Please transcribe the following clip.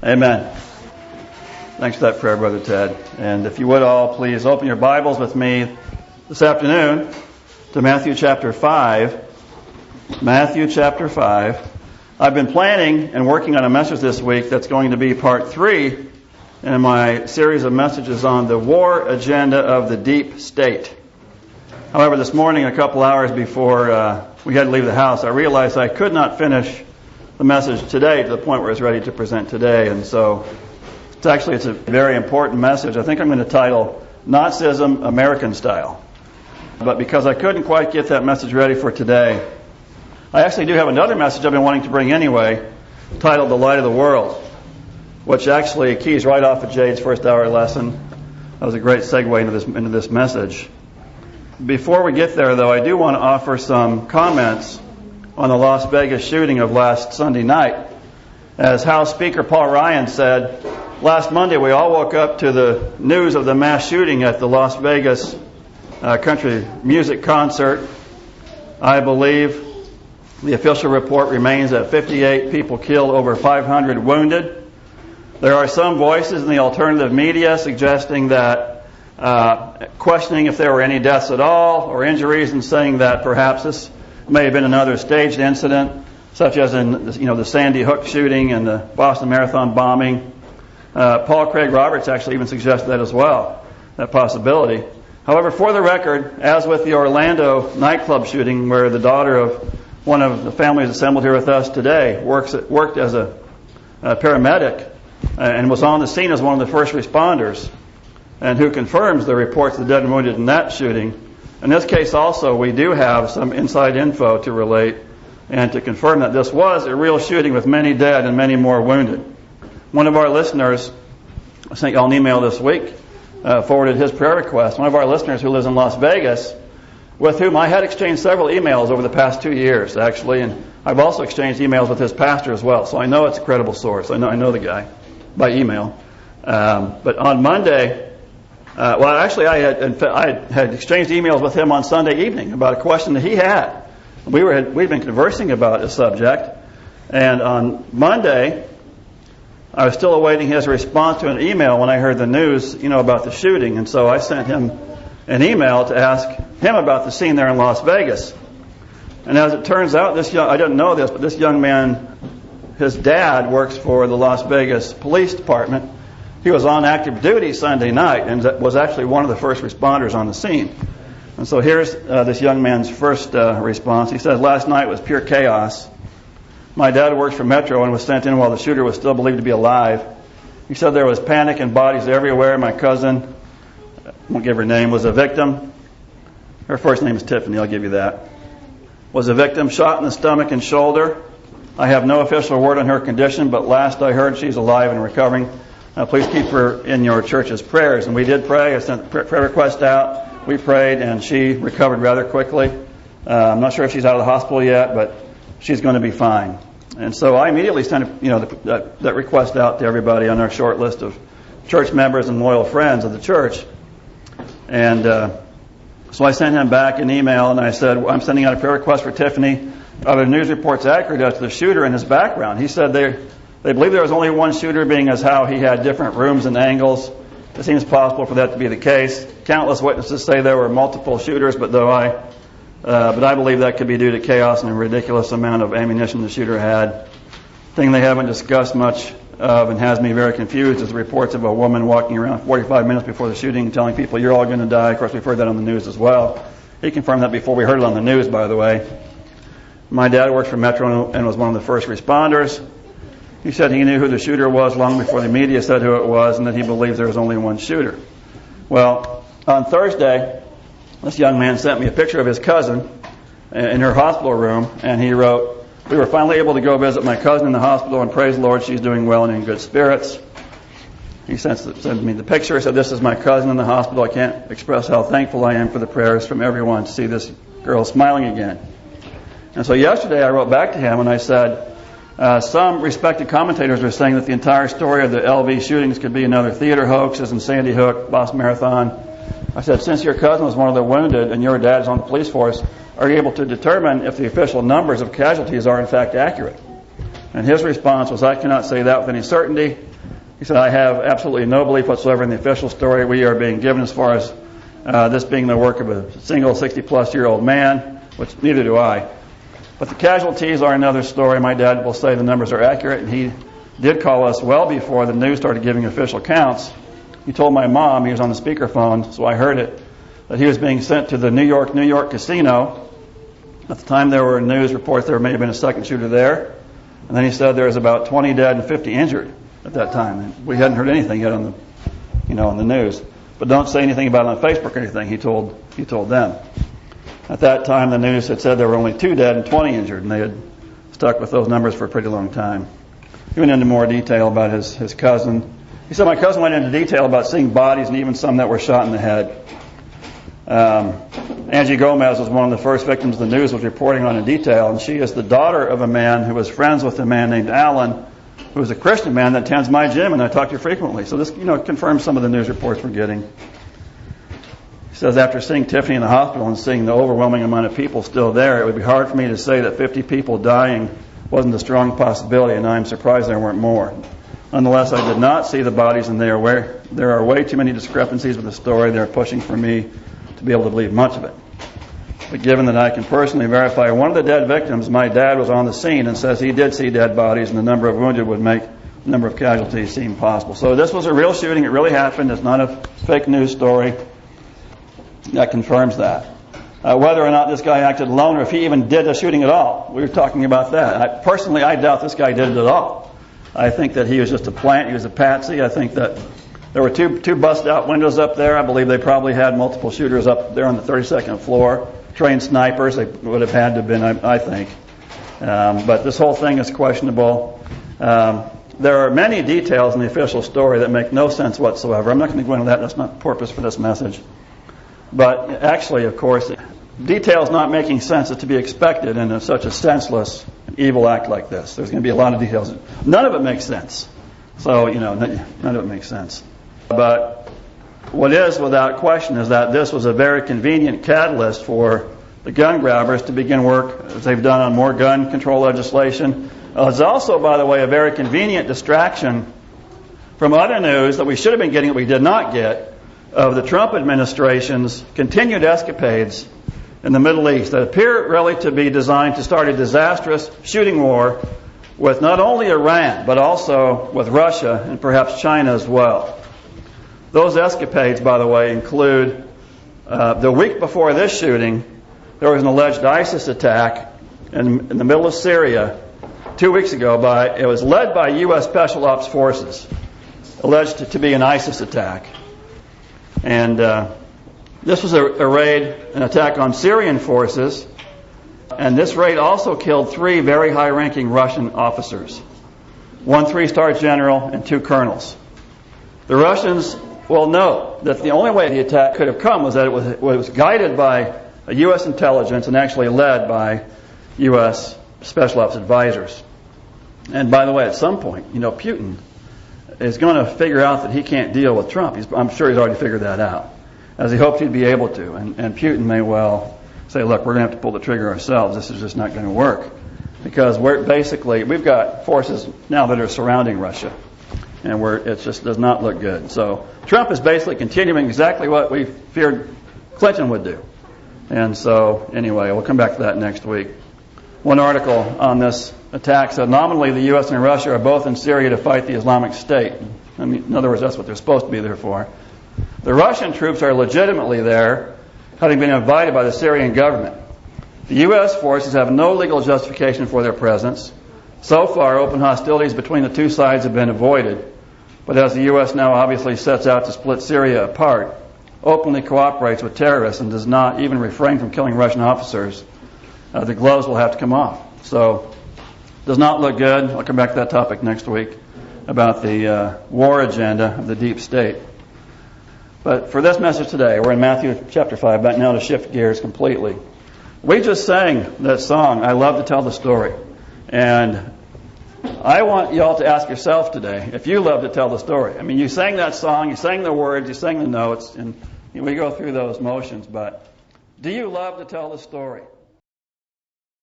Amen. Thanks for that prayer, Brother Ted. And if you would all please open your Bibles with me this afternoon to Matthew chapter 5. Matthew chapter 5. I've been planning and working on a message this week that's going to be part 3 in my series of messages on the war agenda of the deep state. However, this morning, a couple hours before we had to leave the house, I realized I could not finish the message today to the point where it's ready to present today. And so it's a very important message. I think I'm going to title Nazism American Style. But because I couldn't quite get that message ready for today, I actually do have another message I've been wanting to bring anyway, titled The Light of the World, which actually keys right off of Jade's first hour lesson. That was a great segue into this message. Before we get there, though, I do want to offer some comments on the Las Vegas shooting of last Sunday night. As House Speaker Paul Ryan said, last Monday we all woke up to the news of the mass shooting at the Las Vegas country music concert. I believe the official report remains that 58 people killed, over 500 wounded. There are some voices in the alternative media suggesting that questioning if there were any deaths at all or injuries, and saying that perhaps this may have been another staged incident, such as in the Sandy Hook shooting and the Boston Marathon bombing. Paul Craig Roberts actually even suggested that as well, that possibility. However, for the record, as with the Orlando nightclub shooting, where the daughter of one of the families assembled here with us today worked as a paramedic and was on the scene as one of the first responders, and who confirms the reports of the dead and wounded in that shooting. In this case also, we do have some inside info to relate and to confirm that this was a real shooting with many dead and many more wounded. One of our listeners, I sent y'all an email this week, forwarded his prayer request. One of our listeners who lives in Las Vegas, with whom I had exchanged several emails over the past 2 years, actually, and I've also exchanged emails with his pastor as well, so I know it's a credible source. I know the guy by email. But on Monday, I had exchanged emails with him on Sunday evening about a question that he had. We'd been conversing about a subject, and on Monday, I was still awaiting his response to an email when I heard the news, about the shooting, and so I sent him an email to ask him about the scene there in Las Vegas. And as it turns out, I didn't know this, but this young man, his dad works for the Las Vegas Police Department. He was on active duty Sunday night and was actually one of the first responders on the scene. And so here's this young man's first response. He says, "Last night was pure chaos. My dad works for Metro and was sent in while the shooter was still believed to be alive. He said there was panic and bodies everywhere. My cousin, I won't give her name, was a victim. Her first name is Tiffany, I'll give you that. Was a victim, shot in the stomach and shoulder. I have no official word on her condition, but last I heard she's alive and recovering. Please keep her in your church's prayers." And we did pray. I sent the prayer request out. We prayed, and she recovered rather quickly. I'm not sure if she's out of the hospital yet, but she's going to be fine. And so I immediately sent that request out to everybody on our short list of church members and loyal friends of the church. And so I sent him back an email, and I said, "I'm sending out a prayer request for Tiffany. Are the news reports accurate as to the shooter and his background?" He said they believe there was only one shooter, being as how he had different rooms and angles. It seems possible for that to be the case. Countless witnesses say there were multiple shooters, but I believe that could be due to chaos and a ridiculous amount of ammunition the shooter had. Thing they haven't discussed much of and has me very confused is the reports of a woman walking around 45 minutes before the shooting telling people, "You're all going to die." Of course, we've heard that on the news as well. He confirmed that before we heard it on the news, by the way. My dad works for Metro and was one of the first responders. He said he knew who the shooter was long before the media said who it was, and that he believes there was only one shooter. Well, on Thursday, this young man sent me a picture of his cousin in her hospital room, and he wrote, "We were finally able to go visit my cousin in the hospital, and praise the Lord, she's doing well and in good spirits." He sent me the picture. He said, "This is my cousin in the hospital. I can't express how thankful I am for the prayers from everyone to see this girl smiling again." And so yesterday I wrote back to him and I said, some respected commentators are saying that the entire story of the LV shootings could be another theater hoax, as in Sandy Hook, Boston Marathon. I said, since your cousin was one of the wounded and your dad is on the police force, are you able to determine if the official numbers of casualties are in fact accurate? And his response was, I cannot say that with any certainty. He said, I have absolutely no belief whatsoever in the official story we are being given as far as this being the work of a single 60-plus-year-old man, which neither do I. But the casualties are another story. My dad will say the numbers are accurate, and he did call us well before the news started giving official counts. He told my mom, he was on the speakerphone, so I heard it, that he was being sent to the New York casino. At the time there were news reports there may have been a second shooter there. And then he said there was about 20 dead and 50 injured at that time. And we hadn't heard anything yet on the news. But don't say anything about it on Facebook or anything, he told them. At that time the news had said there were only 2 dead and 20 injured, and they had stuck with those numbers for a pretty long time. He went into more detail about his cousin. He said my cousin went into detail about seeing bodies and even some that were shot in the head. Angie Gomez was one of the first victims the news was reporting on in detail, and she is the daughter of a man who was friends with a man named Alan, who was a Christian man that attends my gym, and I talk to frequently. So this, confirms some of the news reports we're getting. He says, after seeing Tiffany in the hospital and seeing the overwhelming amount of people still there, it would be hard for me to say that 50 people dying wasn't a strong possibility, and I'm surprised there weren't more. Nonetheless, I did not see the bodies, and there are way too many discrepancies with the story. They're pushing for me to be able to believe much of it. But given that I can personally verify one of the dead victims, my dad was on the scene and says he did see dead bodies, and the number of wounded would make the number of casualties seem possible. So this was a real shooting. It really happened. It's not a fake news story. That confirms that. Whether or not this guy acted alone or if he even did the shooting at all, we were talking about that. Personally, I doubt this guy did it at all. I think that he was just a plant. He was a patsy. I think that there were two busted-out windows up there. I believe they probably had multiple shooters up there on the 32nd floor. Trained snipers, they would have had to have been, I think. But this whole thing is questionable. There are many details in the official story that make no sense whatsoever. I'm not going to go into that. That's not the purpose for this message. But actually, of course, details not making sense is to be expected in such a senseless, evil act like this. There's going to be a lot of details. None of it makes sense. So, none of it makes sense. But what is without question is that this was a very convenient catalyst for the gun grabbers to begin work, as they've done on more gun control legislation. It's also, by the way, a very convenient distraction from other news that we should have been getting that we did not get, of the Trump administration's continued escapades in the Middle East that appear really to be designed to start a disastrous shooting war with not only Iran, but also with Russia and perhaps China as well. Those escapades, by the way, include the week before this shooting, there was an alleged ISIS attack in the middle of Syria 2 weeks ago. It was led by U.S. Special Ops forces, alleged to be an ISIS attack. And this was a raid, an attack on Syrian forces, and this raid also killed 3 very high-ranking Russian officers, 1 3-star general and 2 colonels. The Russians will note that the only way the attack could have come was that it was guided by a U.S. intelligence and actually led by U.S. Special Ops advisors. And by the way, at some point, Putin is going to figure out that he can't deal with Trump. I'm sure he's already figured that out, as he hoped he'd be able to. And Putin may well say, look, we're going to have to pull the trigger ourselves. This is just not going to work. Because we've got forces now that are surrounding Russia. And it just does not look good. So Trump is basically continuing exactly what we feared Clinton would do. And so, anyway, we'll come back to that next week. One article on this attack said, nominally the U.S. and Russia are both in Syria to fight the Islamic State. In other words, that's what they're supposed to be there for. The Russian troops are legitimately there, having been invited by the Syrian government. The U.S. forces have no legal justification for their presence. So far, open hostilities between the two sides have been avoided. But as the U.S. now obviously sets out to split Syria apart, openly cooperates with terrorists and does not even refrain from killing Russian officers, the gloves will have to come off. So, does not look good. I'll come back to that topic next week about the war agenda of the deep state. But for this message today, we're in Matthew chapter 5, back now to shift gears completely. We just sang that song, I Love to Tell the Story. And I want you all to ask yourself today if you love to tell the story. I mean, you sang that song, you sang the words, you sang the notes, and we go through those motions, but do you love to tell the story?